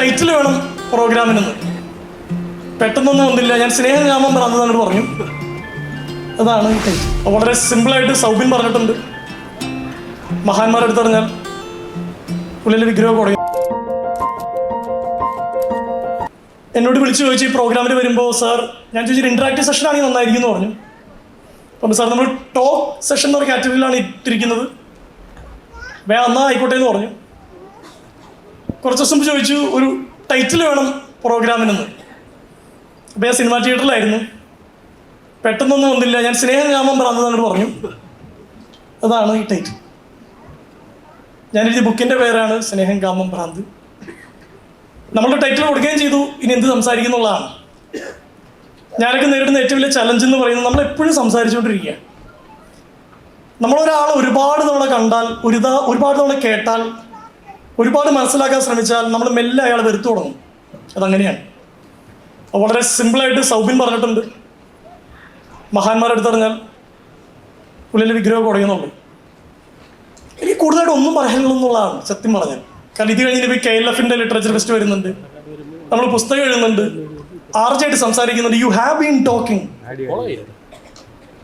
Title വേണം പ്രോഗ്രാമിനെന്ന്. പെട്ടെന്നൊന്നും വന്നില്ല. ഞാൻ സ്നേഹനാമം ഭ്രാന്ത് പറഞ്ഞു. അതാണ് ഈ ടൈറ്റിൽ. വളരെ സിമ്പിളായിട്ട് സൗബിൻ പറഞ്ഞിട്ടുണ്ട്. മഹാന്മാരെടുത്ത് പറഞ്ഞാൽ ഉള്ളിലെ വിഗ്രഹം കുറയും. എന്നോട് വിളിച്ചു ചോദിച്ചു ഈ പ്രോഗ്രാമിൽ വരുമ്പോൾ സാർ, ഞാൻ ചോദിച്ചൊരു ഇൻട്രാക്റ്റീവ് സെഷൻ ആണെങ്കിൽ നന്നായിരിക്കും എന്ന് പറഞ്ഞു. അപ്പം സാർ നമ്മൾ ടോക്ക് സെഷൻ എന്ന് പറഞ്ഞ കാറ്റഗറിയിലാണ് ഇട്ടിരിക്കുന്നത്, എന്നാ ആയിക്കോട്ടെ എന്ന് പറഞ്ഞു. കുറച്ച് ദിവസം ചോദിച്ചു ഒരു ടൈറ്റിൽ വേണം പ്രോഗ്രാമിനെന്ന്. അപ്പോൾ ഞാൻ സിനിമാ തിയേറ്ററിലായിരുന്നു. പെട്ടെന്നൊന്നും വന്നില്ല. ഞാൻ സ്നേഹനാമം ഭ്രാന്ത് പറഞ്ഞു. അതാണ് ഈ ടൈറ്റിൽ. ഞാനെഴുതിയ ബുക്കിൻ്റെ പേരാണ് സ്നേഹം കാമം ഭ്രാന്ത്. നമ്മളുടെ ടൈറ്റിൽ കൊടുക്കുകയും ചെയ്തു. ഇനി എന്ത് സംസാരിക്കുന്നുള്ളതാണ്. ഞാനൊക്കെ നേരിടുന്ന ഏറ്റവും വലിയ ചലഞ്ച് എന്ന് പറയുന്നത് നമ്മളെപ്പോഴും സംസാരിച്ചുകൊണ്ടിരിക്കുക. നമ്മളൊരാളെ ഒരുപാട് തവണ കണ്ടാൽ, ഒരുപാട് തവണ കേട്ടാൽ, ഒരുപാട് മനസ്സിലാക്കാൻ ശ്രമിച്ചാൽ നമ്മൾ മെല്ലെ അയാളെ വെറുത്തു തുടങ്ങും. അതങ്ങനെയാണ്. വളരെ സിമ്പിളായിട്ട് സൗബിൻ പറഞ്ഞിട്ടുണ്ട്. മഹാന്മാരെടുത്ത് പറഞ്ഞാൽ ഉള്ളിലെ വിഗ്രഹം കുറയുന്നുള്ളൂ. എനിക്ക് കൂടുതലായിട്ട് ഒന്നും പറയാനുള്ളതെന്നുള്ളതാണ് സത്യം പറഞ്ഞാൽ. കാരണം ഇത് കഴിഞ്ഞിട്ട് ഇപ്പോൾ KLF-ന്റെ ലിറ്ററേച്ചർ ഫെസ്റ്റ് വരുന്നുണ്ട്, നമ്മൾ പുസ്തകം എഴുതുന്നുണ്ട്, ആർജായിട്ട് സംസാരിക്കുന്നുണ്ട്. You have been talking.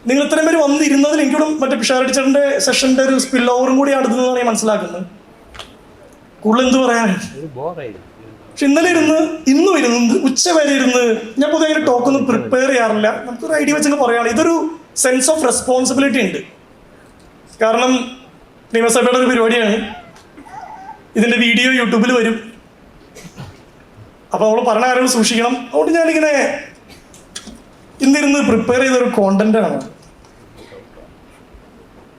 നിങ്ങൾ ഇത്രയും പേര് വന്നിരുന്നതിൽ എനിക്കൂടെ മറ്റേ പിഷാരടിച്ചറിന്റെ സെഷന്റെ ഒരു സ്പിൽ ഓവറും കൂടി അടുത്തതെന്നാണ് ഞാൻ മനസ്സിലാക്കുന്നത്. കൂടുതൽ എന്ത് പറയാനാണ്. പക്ഷെ ഇന്നും ഇരുന്ന് ഉച്ച വരെ ഇരുന്ന് ഞാൻ പൊതുവെ അങ്ങനെ ടോക്കൊന്നും പ്രിപ്പയർ ചെയ്യാറില്ല. നമുക്കൊരു ഐഡിയ വെച്ചങ്ങ് പറയുകയാണ്. ഇതൊരു സെൻസ് ഓഫ് റെസ്പോൺസിബിലിറ്റി ഉണ്ട്. കാരണം നിയമസഭയുടെ ഒരു പരിപാടിയാണ്. ഇതിൻ്റെ വീഡിയോ യൂട്യൂബിൽ വരും. അപ്പോൾ നമ്മൾ പറഞ്ഞ കാര്യങ്ങൾ സൂക്ഷിക്കണം. അതുകൊണ്ട് ഞാനിങ്ങനെ ഇന്നിരുന്ന് പ്രിപ്പയർ ചെയ്തൊരു കോണ്ടന്റാണ്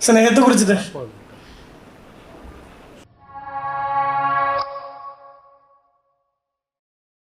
സ്നേഹത്തെ കുറിച്ചിട്ട്.